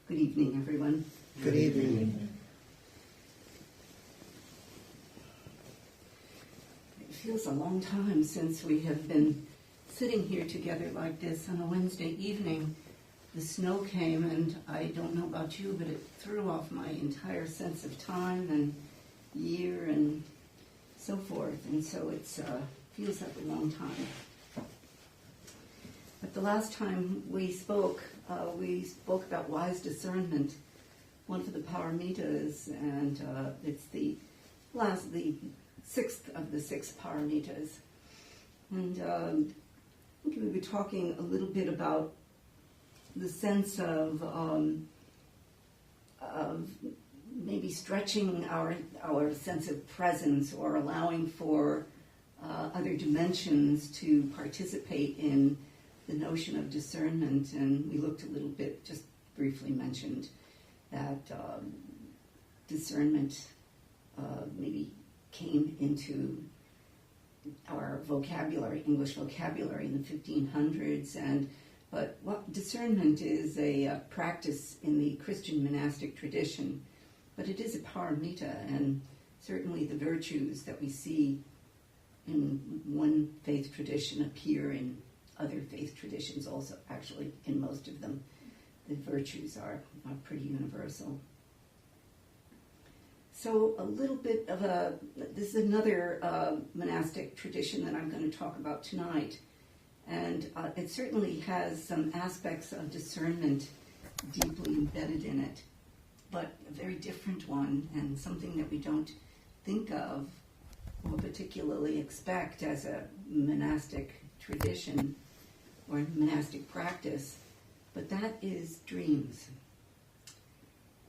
Good evening, everyone. Good evening. It feels a long time since we have been sitting here together like this on a Wednesday evening. The snow came, and I don't know about you, but it threw off my entire sense of time and year and so forth, and so it feels like a long time. But the last time we spoke about wise discernment, one for the paramitas, and it's the sixth of the six paramitas. And I think we were talking a little bit about the sense of maybe stretching our sense of presence or allowing for other dimensions to participate in the notion of discernment. And we looked a little bit, just briefly mentioned that discernment maybe came into our vocabulary, English vocabulary, in the 1500s, but what discernment is a practice in the Christian monastic tradition, but it is a paramita, and certainly the virtues that we see in one faith tradition appear in other faith traditions also. Actually, in most of them, the virtues are pretty universal. So a little bit of this is another monastic tradition that I'm going to talk about tonight. And it certainly has some aspects of discernment deeply embedded in it, but a very different one, and something that we don't think of or particularly expect as a monastic tradition or monastic practice, but that is dreams.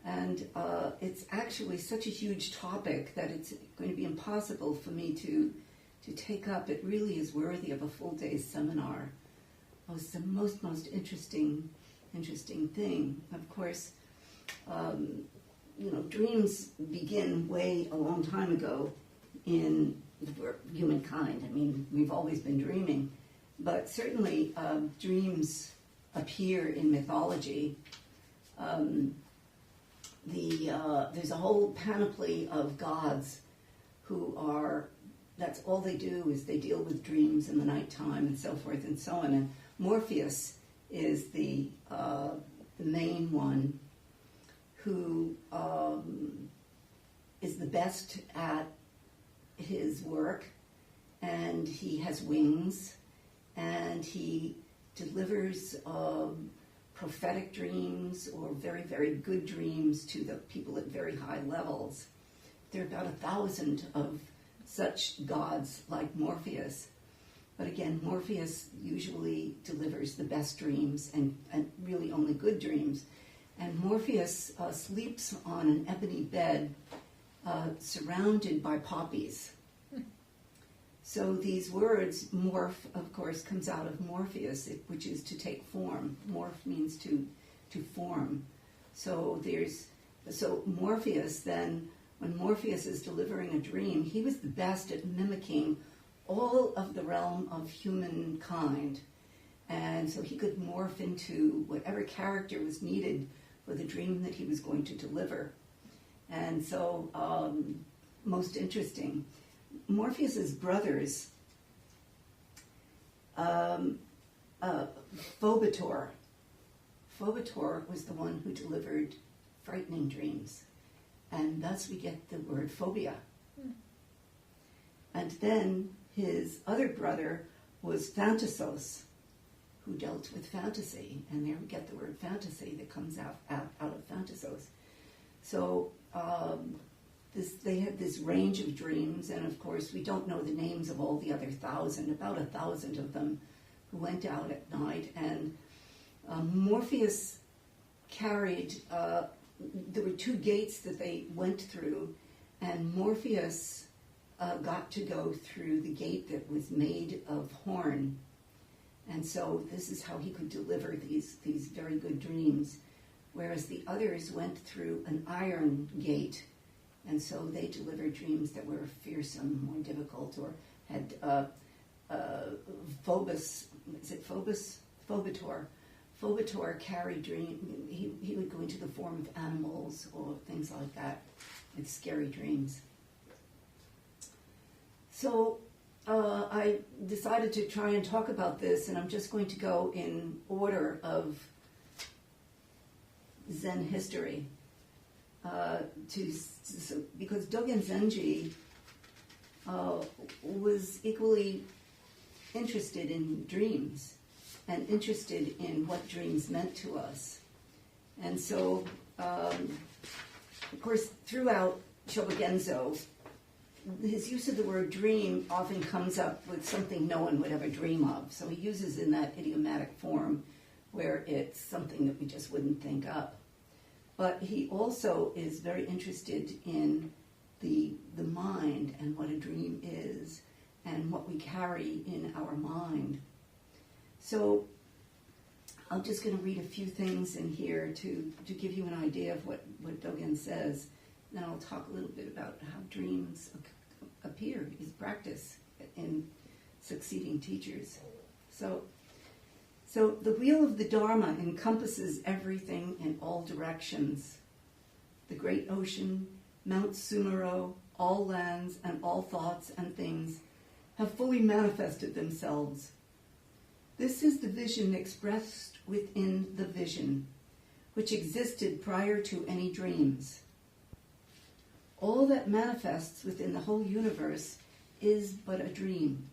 And it's actually such a huge topic that it's going to be impossible for me to take up. It really is worthy of a full day's seminar. It's the most interesting thing. Of course, dreams begin way a long time ago in humankind. I mean, we've always been dreaming, but certainly dreams appear in mythology. There's a whole panoply of gods who are, that's all they do is they deal with dreams in the nighttime and so forth and so on. And Morpheus is the main one who is the best at his work, and he has wings, and he delivers prophetic dreams or very, very good dreams to the people at very high levels. There are about 1,000 of such gods like Morpheus. But again, Morpheus usually delivers the best dreams and really only good dreams. And Morpheus sleeps on an ebony bed surrounded by poppies. So these words, morph, of course, comes out of Morpheus, which is to take form. Morph means to form. So Morpheus then, when Morpheus is delivering a dream, he was the best at mimicking all of the realm of humankind. And so he could morph into whatever character was needed for the dream that he was going to deliver. And so, most interesting, Morpheus's brothers, Phobetor was the one who delivered frightening dreams. And thus we get the word phobia. And then his other brother was Phantasos, who dealt with fantasy. And there we get the word fantasy that comes out of Phantasos. So they had this range of dreams, and of course we don't know the names of all the other 1,000, about 1,000 of them, who went out at night. And Morpheus carried, there were 2 gates that they went through, and Morpheus got to go through the gate that was made of horn. And so this is how he could deliver these very good dreams, whereas the others went through an iron gate. And so they delivered dreams that were fearsome, more difficult, or had Phobetor Fobator carried dream. He would go into the form of animals or things like that, with scary dreams. So I decided to try and talk about this, and I'm just going to go in order of Zen history. Because Dogen Zenji was equally interested in dreams and interested in what dreams meant to us. And so, of course, throughout Shobogenzo, his use of the word dream often comes up with something no one would ever dream of. So he uses in that idiomatic form where it's something that we just wouldn't think up. But he also is very interested in the mind and what a dream is and what we carry in our mind. So I'm just going to read a few things in here to give you an idea of what Dogen says. Then I'll talk a little bit about how dreams appear, his practice in succeeding teachers. So the wheel of the Dharma encompasses everything in all directions. The great ocean, Mount Sumero, all lands and all thoughts and things have fully manifested themselves. This is the vision expressed within the vision, which existed prior to any dreams. All that manifests within the whole universe is but a dream.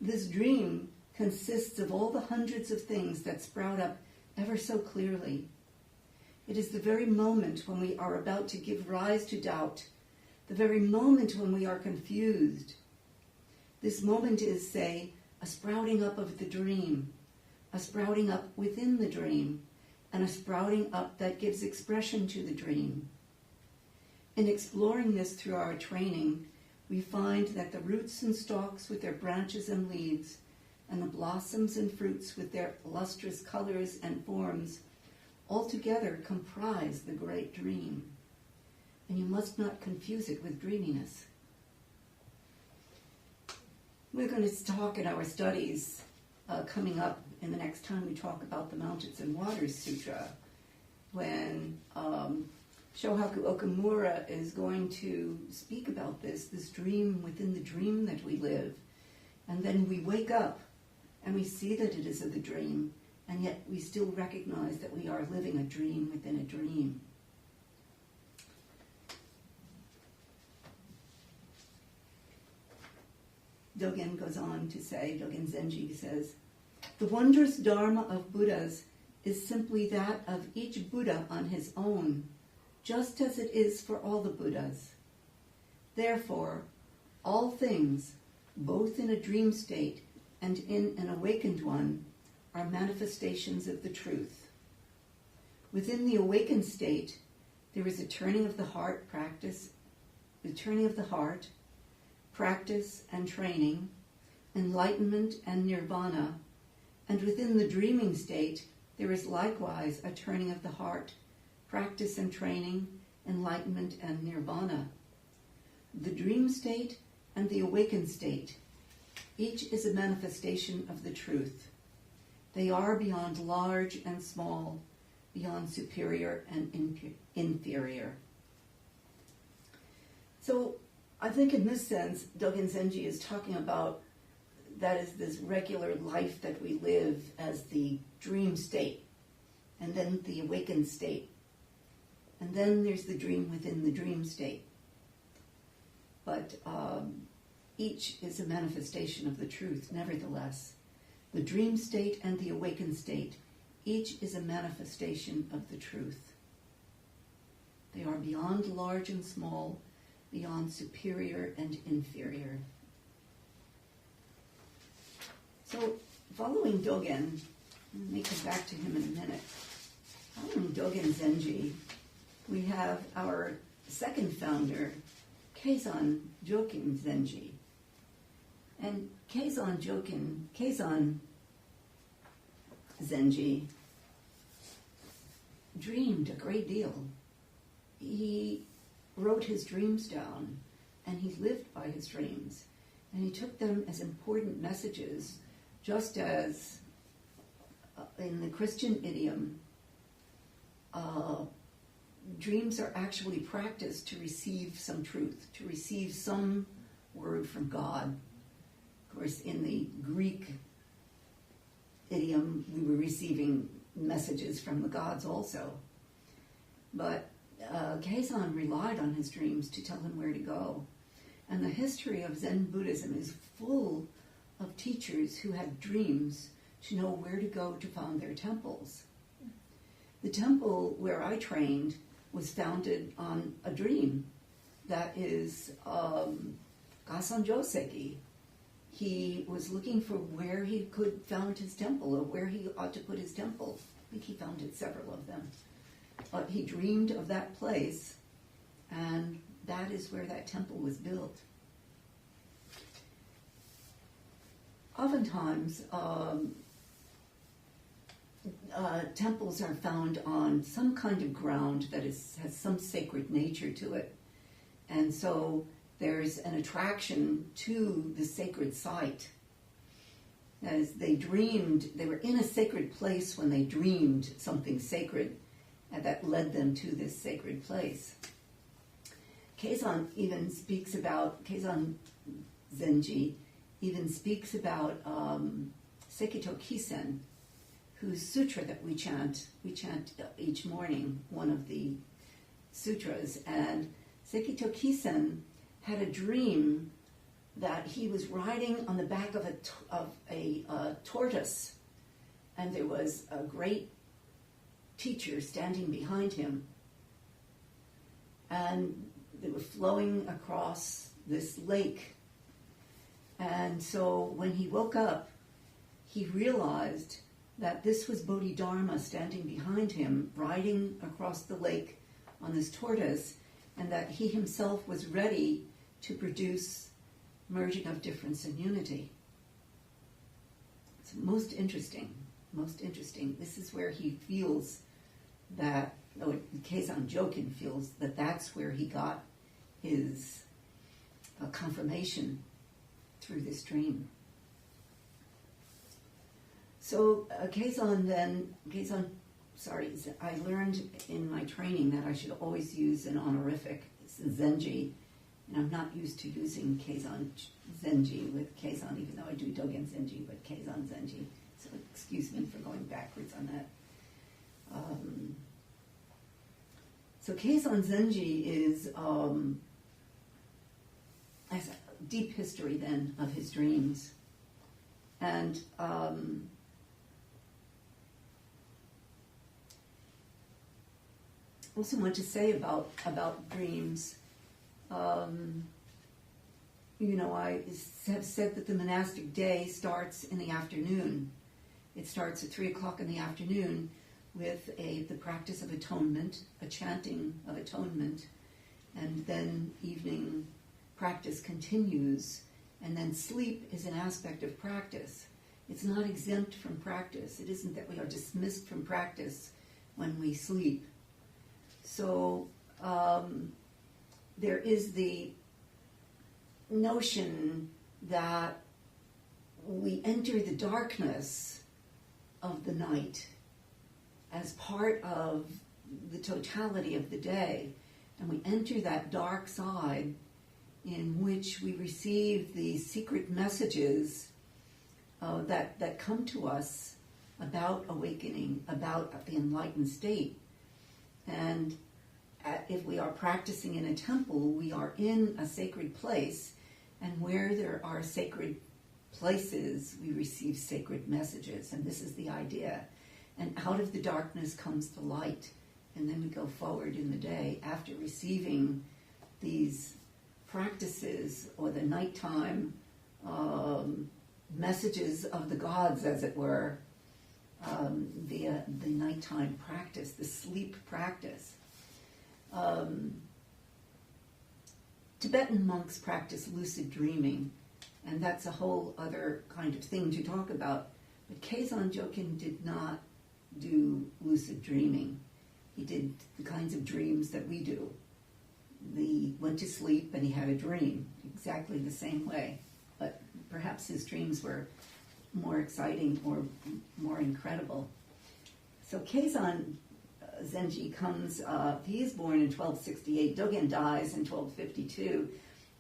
This dream consists of all the hundreds of things that sprout up ever so clearly. It is the very moment when we are about to give rise to doubt, the very moment when we are confused. This moment is, say, a sprouting up of the dream, a sprouting up within the dream, and a sprouting up that gives expression to the dream. In exploring this through our training, we find that the roots and stalks with their branches and leaves, and the blossoms and fruits with their lustrous colors and forms, altogether comprise the great dream. And you must not confuse it with dreaminess. We're going to talk in our studies coming up in the next time we talk about the Mountains and Waters Sutra, when Shohaku Okamura is going to speak about this dream within the dream that we live. And then we wake up and we see that it is the dream, and yet we still recognize that we are living a dream within a dream. Dogen goes on to say, Dogen Zenji says, the wondrous Dharma of Buddhas is simply that of each Buddha on his own, just as it is for all the Buddhas. Therefore, all things, both in a dream state and in an awakened one, are manifestations of the truth. Within the awakened state, there is a turning of the heart practice, practice and training, enlightenment and nirvana, and within the dreaming state, there is likewise a turning of the heart, practice and training, enlightenment and nirvana. The dream state and the awakened state, each is a manifestation of the truth. They are beyond large and small, beyond superior and inferior. So I think in this sense, Dogen Zenji is talking about that is this regular life that we live as the dream state, and then the awakened state. And then there's the dream within the dream state. But each is a manifestation of the truth, nevertheless. The dream state and the awakened state, each is a manifestation of the truth. They are beyond large and small, beyond superior and inferior. So, following Dogen, let me come back to him in a minute. Following Dogen Zenji, we have our second founder, Keizan Jokin Zenji. And Keizan Zenji dreamed a great deal. He wrote his dreams down, and he lived by his dreams. And he took them as important messages, just as in the Christian idiom, dreams are actually practiced to receive some truth, to receive some word from God. Of course, in the Greek idiom, we were receiving messages from the gods also. But Kazan relied on his dreams to tell him where to go. And the history of Zen Buddhism is full of teachers who had dreams to know where to go to found their temples. The temple where I trained was founded on a dream. That is Gasan Joseki. He was looking for where he could found his temple, or where he ought to put his temple. I think he founded several of them. But he dreamed of that place, and that is where that temple was built. Oftentimes, temples are found on some kind of ground that has some sacred nature to it. And so there's an attraction to the sacred site. As they dreamed, they were in a sacred place when they dreamed something sacred, and that led them to this sacred place. Kazan Zenji even speaks about Sekito Kisen, whose sutra that we chant each morning, one of the sutras. And Sekito Kisen had a dream that he was riding on the back of a tortoise, and there was a great teacher standing behind him, and they were flowing across this lake. And so when he woke up, he realized that this was Bodhidharma standing behind him, riding across the lake on this tortoise, and that he himself was ready to produce merging of difference and unity. It's most interesting, most interesting. This is where he feels that, Kazan Jokin feels that that's where he got his confirmation through this dream. So I learned in my training that I should always use an honorific, Zenji, and I'm not used to using Kazan Zenji with Kazan, even though I do Dogen Zenji, but Kazan Zenji. So excuse me for going backwards on that. So Kazan Zenji has a deep history then of his dreams. And also want to say about dreams. I have said that the monastic day starts in the afternoon. It starts at 3 o'clock in the afternoon with the practice of atonement, a chanting of atonement, and then evening practice continues, and then sleep is an aspect of practice. It's not exempt from practice. It isn't that we are dismissed from practice when we sleep. So there is the notion that we enter the darkness of the night as part of the totality of the day, and we enter that dark side in which we receive the secret messages that come to us about awakening, about the enlightened state. And if we are practicing in a temple, we are in a sacred place, and where there are sacred places, we receive sacred messages, and this is the idea. And out of the darkness comes the light, and then we go forward in the day after receiving these practices, or the nighttime messages of the gods, as it were, via the nighttime practice, the sleep practice. Tibetan monks practice lucid dreaming, and that's a whole other kind of thing to talk about. But Kazan Jokin did not do lucid dreaming. He did the kinds of dreams that we do. He went to sleep and he had a dream, exactly the same way. But perhaps his dreams were more exciting or more incredible. So Keizan Zenji comes, he is born in 1268, Dogen dies in 1252,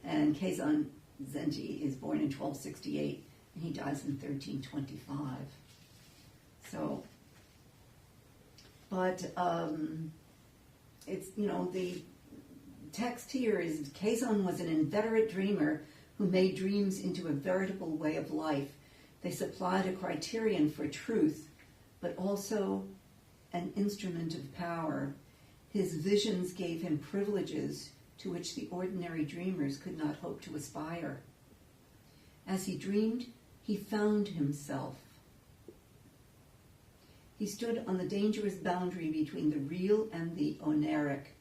and Keizan Zenji is born in 1268, and he dies in 1325. So, but it's, the text here is Keizan was an inveterate dreamer who made dreams into a veritable way of life. They supplied a criterion for truth, but also an instrument of power. His visions gave him privileges to which the ordinary dreamers could not hope to aspire. As he dreamed, he found himself. He stood on the dangerous boundary between the real and the oneric,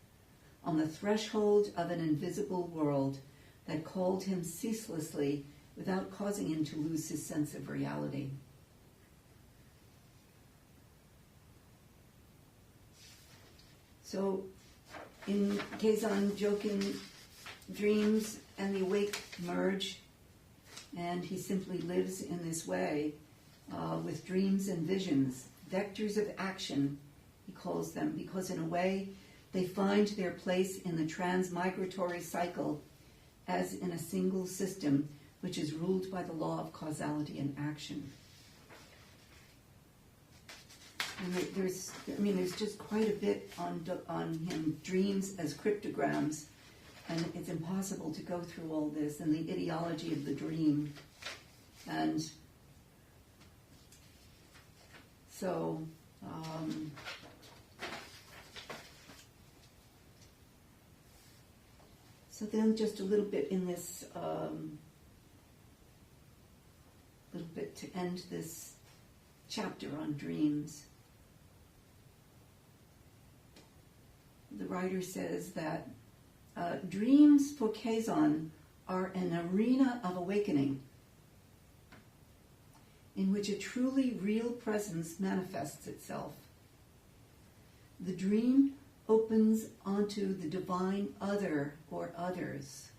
on the threshold of an invisible world that called him ceaselessly without causing him to lose his sense of reality. So, in Keizan Jokin, dreams and the awake merge, and he simply lives in this way with dreams and visions, vectors of action, he calls them, because in a way they find their place in the transmigratory cycle as in a single system which is ruled by the law of causality and action. And there's just quite a bit on him, dreams as cryptograms, and it's impossible to go through all this and the ideology of the dream. And so, then just a little bit in this, little bit to end this chapter on dreams. The writer says that dreams for Keizan are an arena of awakening in which a truly real presence manifests itself. The dream opens onto the divine other or others.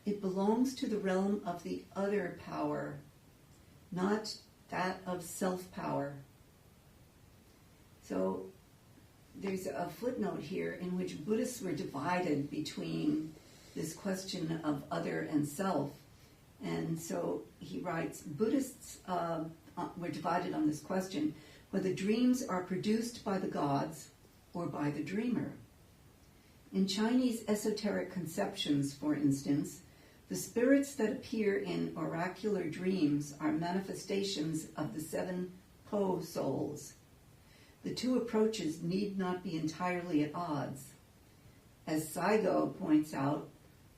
It belongs to the realm of the other power, not that of self-power. So there's a footnote here in which Buddhists were divided between this question of other and self. And so he writes, Buddhists were divided on this question, whether dreams are produced by the gods or by the dreamer. In Chinese esoteric conceptions, for instance, the spirits that appear in oracular dreams are manifestations of the 7 Po souls. The two approaches need not be entirely at odds. As Saigo points out,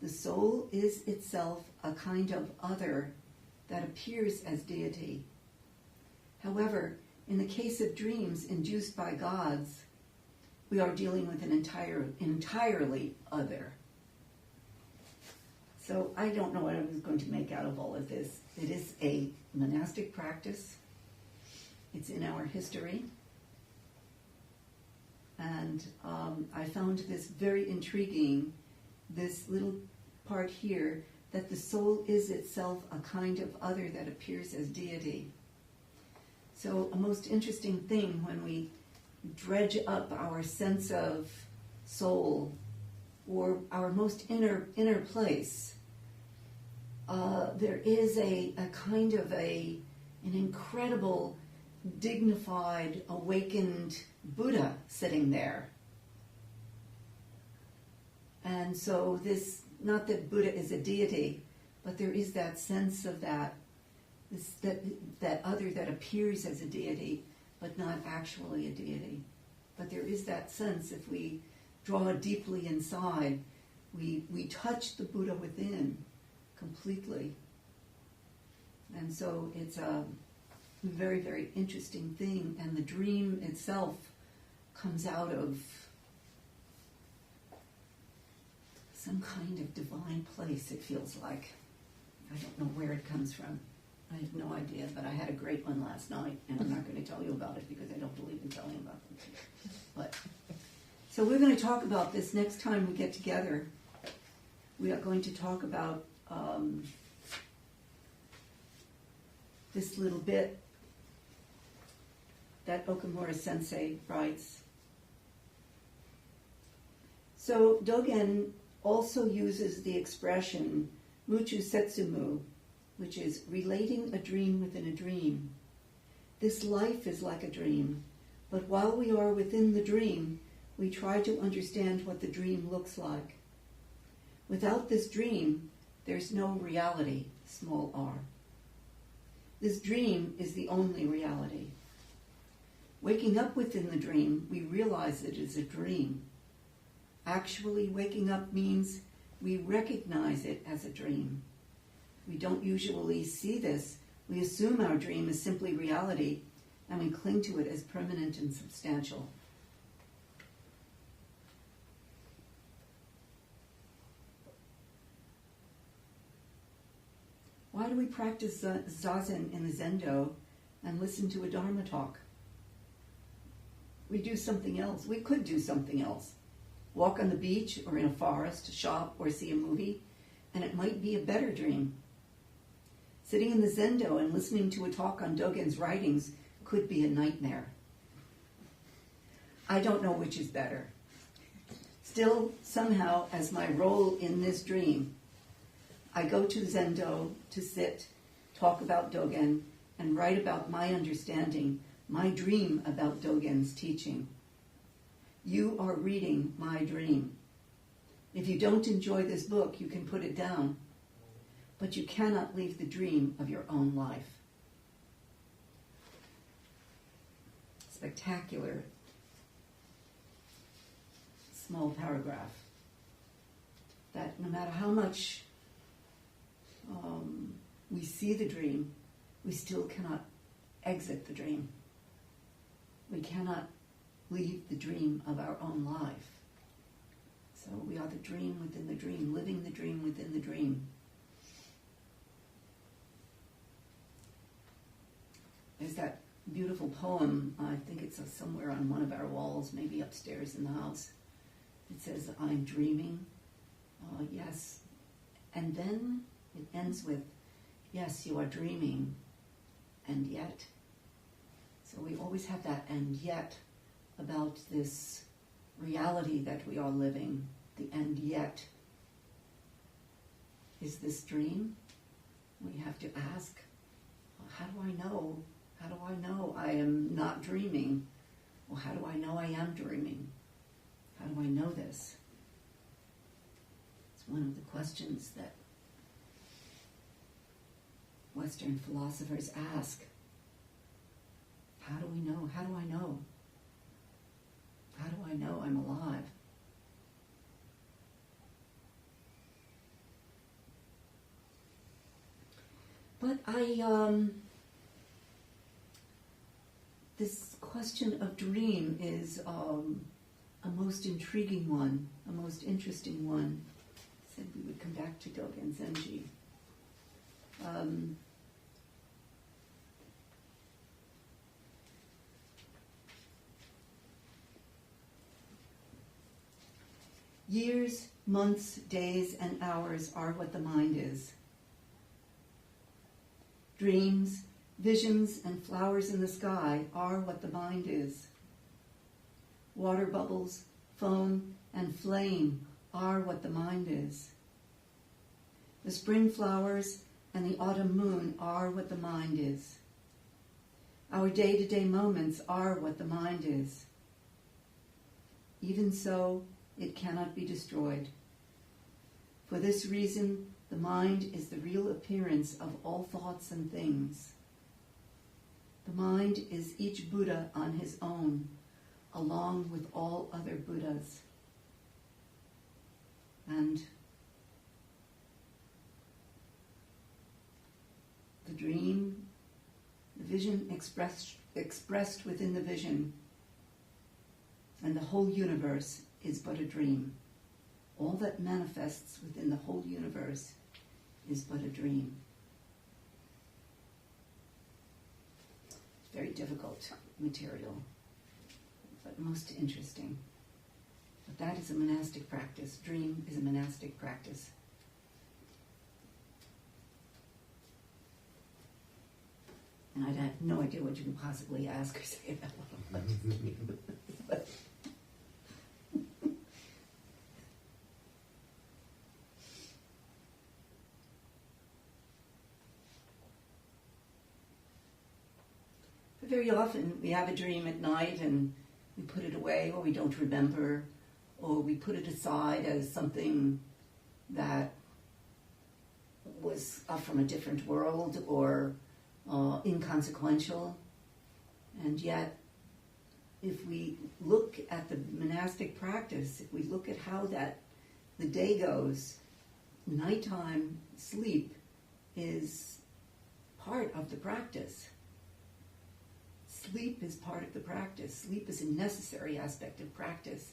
the soul is itself a kind of other that appears as deity. However, in the case of dreams induced by gods, we are dealing with an entirely other. So I don't know what I was going to make out of all of this. It is a monastic practice. It's in our history. And I found this very intriguing, this little part here, that the soul is itself a kind of other that appears as deity. So a most interesting thing when we dredge up our sense of soul or our most inner place, there is a kind of an incredible, dignified, awakened Buddha sitting there. And so this, not that Buddha is a deity, but there is that sense of that other that appears as a deity, but not actually a deity. But there is that sense, if we draw deeply inside, we touch the Buddha within completely. And so it's a very, very interesting thing. And the dream itself comes out of some kind of divine place, it feels like. I don't know where it comes from. I have no idea, but I had a great one last night, and I'm not going to tell you about it because I don't believe in telling about them. But so we're going to talk about this next time we get together. We are going to talk about this little bit that Okamura Sensei writes. So Dogen also uses the expression muchu setsumu, which is relating a dream within a dream. This life is like a dream, but while we are within the dream, we try to understand what the dream looks like. Without this dream, there's no reality, small r. This dream is the only reality. Waking up within the dream, we realize it is a dream. Actually, waking up means we recognize it as a dream. We don't usually see this. We assume our dream is simply reality, and we cling to it as permanent and substantial. Why do we practice zazen in the zendo and listen to a dharma talk? We do something else. We could do something else. Walk on the beach or in a forest, shop or see a movie, and it might be a better dream. Sitting in the zendo and listening to a talk on Dogen's writings could be a nightmare. I don't know which is better. Still, somehow, as my role in this dream, I go to zendo to sit, talk about Dogen, and write about my understanding, my dream about Dogen's teaching. You are reading my dream. If you don't enjoy this book, you can put it down, but you cannot leave the dream of your own life. Spectacular small paragraph that no matter how much we see the dream, we still cannot exit the dream. We cannot leave the dream of our own life. So we are the dream within the dream, living the dream within the dream. There's that beautiful poem, I think it's somewhere on one of our walls, maybe upstairs in the house. It says, I'm dreaming, yes. And then it ends with, yes, you are dreaming, and yet. So we always have that and yet about this reality that we are living, the and yet. Is this dream? We have to ask, well, how do I know? How do I know I am not dreaming? Well, how do I know I am dreaming? How do I know this? It's one of the questions that Western philosophers ask. How do we know? How do I know? How do I know I'm alive? But this question of dream is a most intriguing one, a most interesting one. I said we would come back to Dogen Zenji. Years, months, days, and hours are what the mind is. Dreams, visions, and flowers in the sky are what the mind is. Water bubbles, foam, and flame are what the mind is. The spring flowers and the autumn moon are what the mind is. Our day-to-day moments are what the mind is. Even so, it cannot be destroyed. For this reason, the mind is the real appearance of all thoughts and things. The mind is each Buddha on his own, along with all other Buddhas. And the dream, the vision expressed within the vision, and the whole universe is but a dream. All that manifests within the whole universe is but a dream. Very difficult material, but most interesting. But that is a monastic practice. Dream is a monastic practice. And I have no idea what you can possibly ask or say about one of them. But very often we have a dream at night and we put it away, or we don't remember, or we put it aside as something that was from a different world or inconsequential. And yet, if we look at the monastic practice, if we look at how the day goes, nighttime sleep is part of the practice. Sleep is part of the practice. Sleep is a necessary aspect of practice.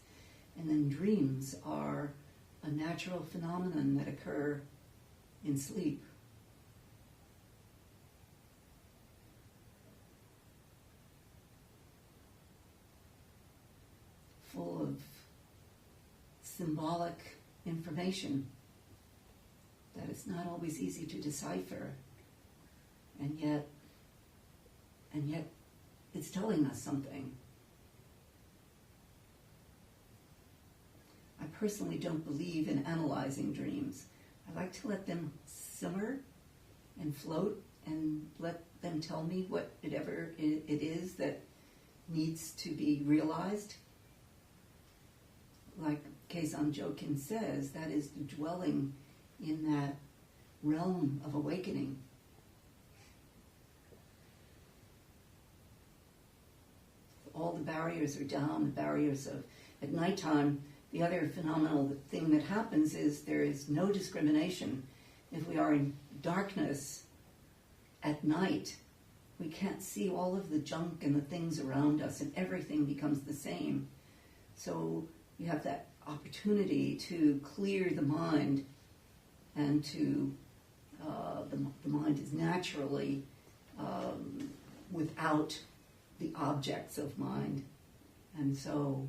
And then dreams are a natural phenomenon that occur in sleep. Full of symbolic information that is not always easy to decipher. And yet it's telling us something. I personally don't believe in analyzing dreams. I like to let them simmer and float and let them tell me whatever it is that needs to be realized. Like Keizan Jokin says, that is the dwelling in that realm of awakening. All the barriers are down, the barriers of, at nighttime, the other phenomenal thing that happens is there is no discrimination. If we are in darkness at night, we can't see all of the junk and the things around us, and everything becomes the same. So you have that opportunity to clear the mind, and to, the mind is naturally without the objects of mind, and so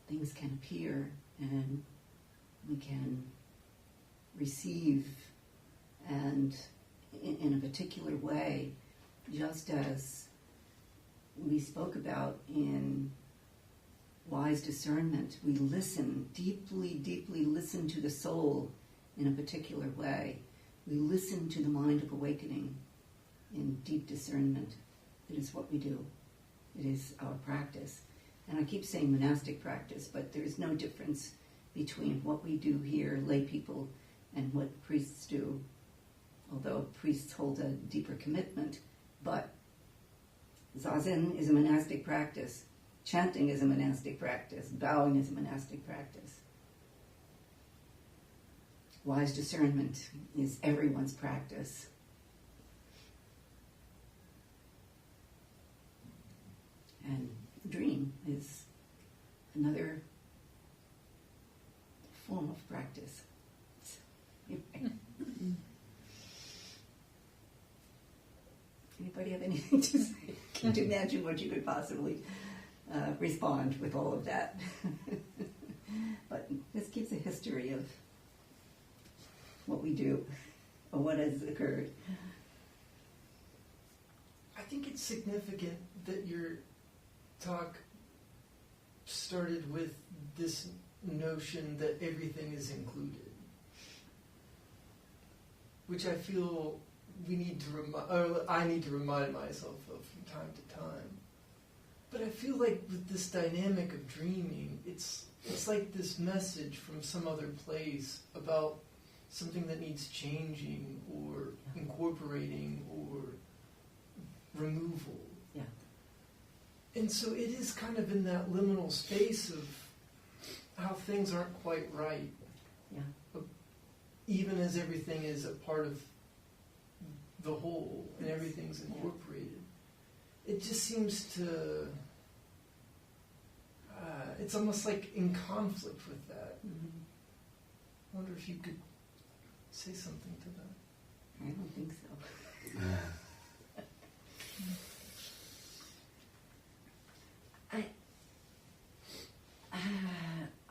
things can appear and we can receive, and in a particular way, just as we spoke about in wise discernment, we listen, deeply listen to the soul in a particular way. We listen to the mind of awakening in deep discernment. It is what we do. It is our practice. And I keep saying monastic practice, but there is no difference between what we do here, lay people, and what priests do. Although priests hold a deeper commitment, but Zazen is a monastic practice. Chanting is a monastic practice. Bowing is a monastic practice. Wise discernment is everyone's practice. And dream is another form of practice. Anybody have anything to say? Can't imagine what you could possibly respond with all of that. But this gives a history of what we do, or what has occurred. I think it's significant that your talk started with this notion that everything is included, which I feel we need to I need to remind myself of from time to time. But I feel like with this dynamic of dreaming, it's like this message from some other place about something that needs changing or incorporating or removal. Yeah. And so it is kind of in that liminal space of how things aren't quite right. Yeah. Even as everything is a part of the whole and everything's incorporated. It just seems to, it's almost like in conflict with that. Mm-hmm. I wonder if you could say something to that. I don't think so.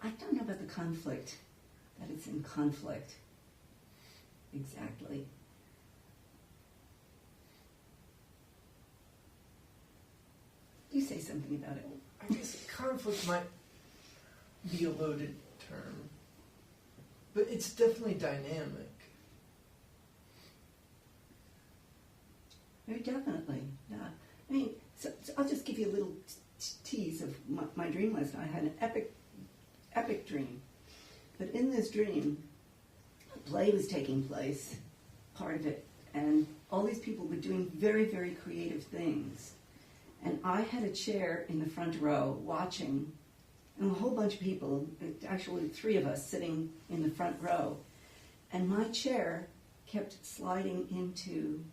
I don't know about the conflict, that it's in conflict exactly. something about it. I guess conflict might be a loaded term, but it's definitely dynamic. Very definitely, yeah. I mean, so I'll just give you a little tease of my dream last night. I had an epic dream. But in this dream, a play was taking place, part of it, and all these people were doing very, very creative things. And I had a chair in the front row watching, and a whole bunch of people, actually 3 of us sitting in the front row. And my chair kept sliding into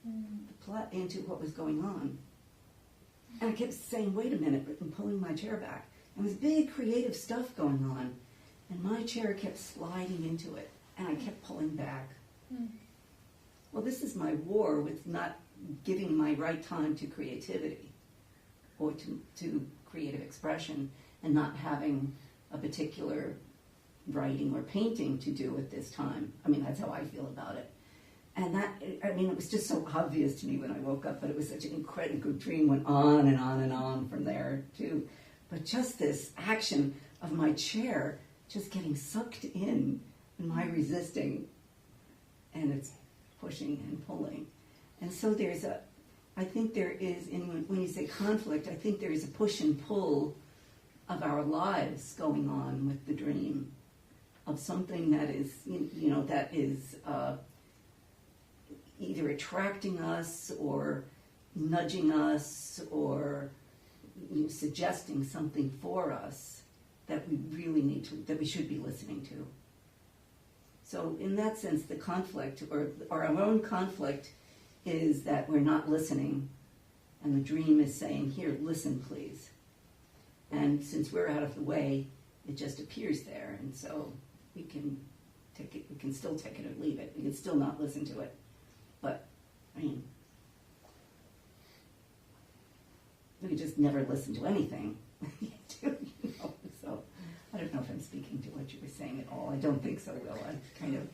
into what was going on. And I kept saying, wait a minute, and pulling my chair back. And there was big creative stuff going on. And my chair kept sliding into it. And I kept pulling back. Well, this is my war with not giving my right time to creativity or to creative expression, and not having a particular writing or painting to do at this time. I mean, that's how I feel about it. And that, I mean, it was just so obvious to me when I woke up, but it was such an incredible good dream, went on and on and on from there, too. But just this action of my chair just getting sucked in, and my resisting, and it's pushing and pulling. And so I think there is, when you say conflict, I think there is a push and pull of our lives going on with the dream, of something that is, that is either attracting us or nudging us or suggesting something for us that we really need to, that we should be listening to. So in that sense, the conflict, or our own conflict, is that we're not listening, and the dream is saying, here, listen, please. And since we're out of the way, it just appears there, and so we can take it, we can still take it or leave it. We can still not listen to it. But, I mean, we could just never listen to anything. So, I don't know if I'm speaking to what you were saying at all. I don't think so, Will. I kind of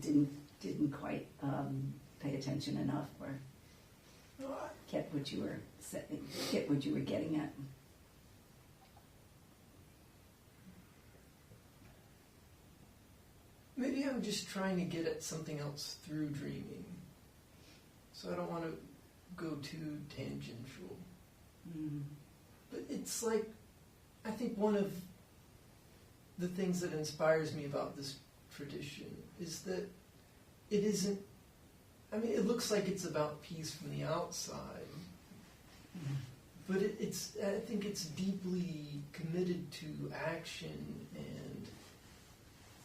didn't quite pay attention enough, or get what you were saying, get what you were getting at. Maybe I'm just trying to get at something else through dreaming. So I don't want to go too tangential. But it's like, I think one of the things that inspires me about this tradition is that it isn't, I mean, it looks like it's about peace from the outside, but I think it's deeply committed to action and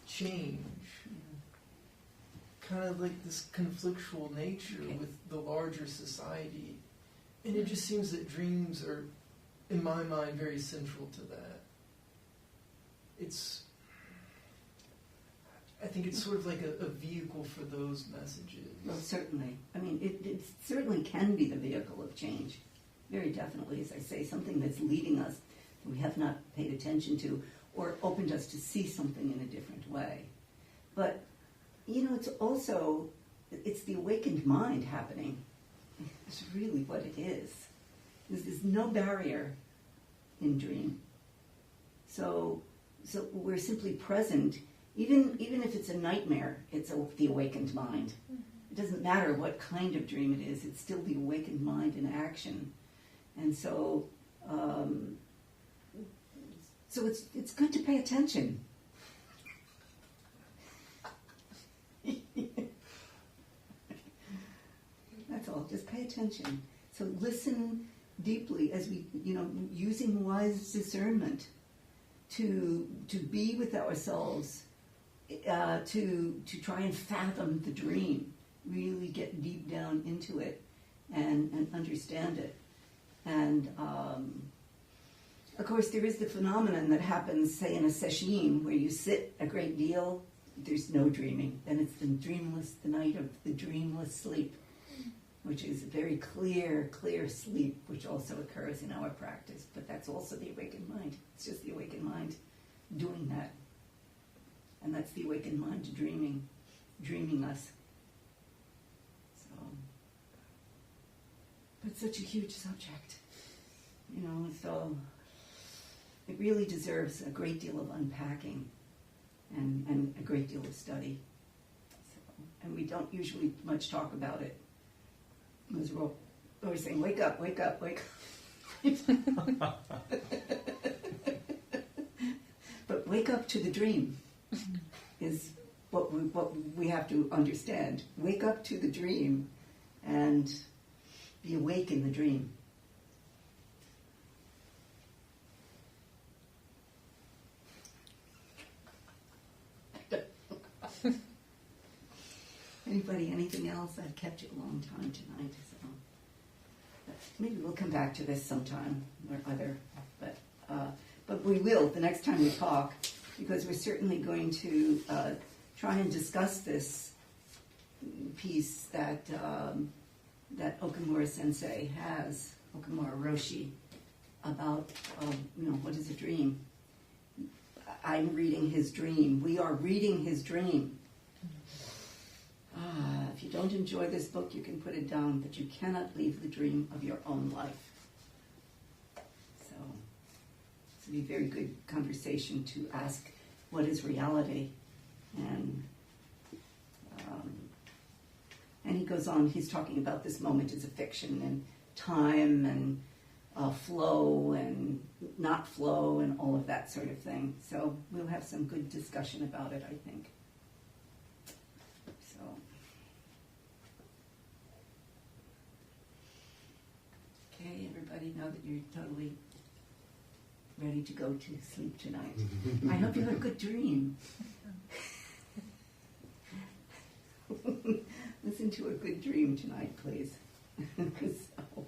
change. Kind of like this conflictual nature with the larger society. And it just seems that dreams are, in my mind, very central to that. I think it's sort of like a vehicle for those messages. Well, certainly. I mean, it certainly can be the vehicle of change. Very definitely, as I say, something that's leading us that we have not paid attention to, or opened us to see something in a different way. But, it's also, it's the awakened mind happening. It's really what it is. There's no barrier in dream. So we're simply present, even if it's a nightmare, it's the awakened mind. It doesn't matter what kind of dream it is, it's still the awakened mind in action. And so it's good to pay attention. That's all, just pay attention. So listen deeply as we, using wise discernment to be with ourselves, to try and fathom the dream, really get deep down into it and understand it. And of course, there is the phenomenon that happens, say, in a sesshin, where you sit a great deal, there's no dreaming. Then it's the night of the dreamless sleep, which is a very clear sleep, which also occurs in our practice. But that's also the awakened mind. It's just the awakened mind doing that. And that's the awakened mind dreaming us. So, but it's such a huge subject. So it really deserves a great deal of unpacking and a great deal of study. So, and we don't usually much talk about it. Because we're always saying, wake up, wake up, wake up. But wake up to the dream is what we have to understand. Wake up to the dream and be awake in the dream. Anybody, anything else? I've kept you a long time tonight, so maybe we'll come back to this sometime or other. But we will the next time we talk, because we're certainly going to try and discuss this piece that that Okumura Sensei has, Okumura Roshi, about what is a dream. I'm reading his dream. We are reading his dream. If you don't enjoy this book, you can put it down, but you cannot leave the dream of your own life. So it's a very good conversation to ask, what is reality? And he goes on, he's talking about this moment as a fiction, and time, and flow, and not flow, and all of that sort of thing. So we'll have some good discussion about it, I think. So, okay, everybody, now that you're totally ready to go to sleep tonight, I hope you have a good dream. Listen to a good dream tonight, please. So.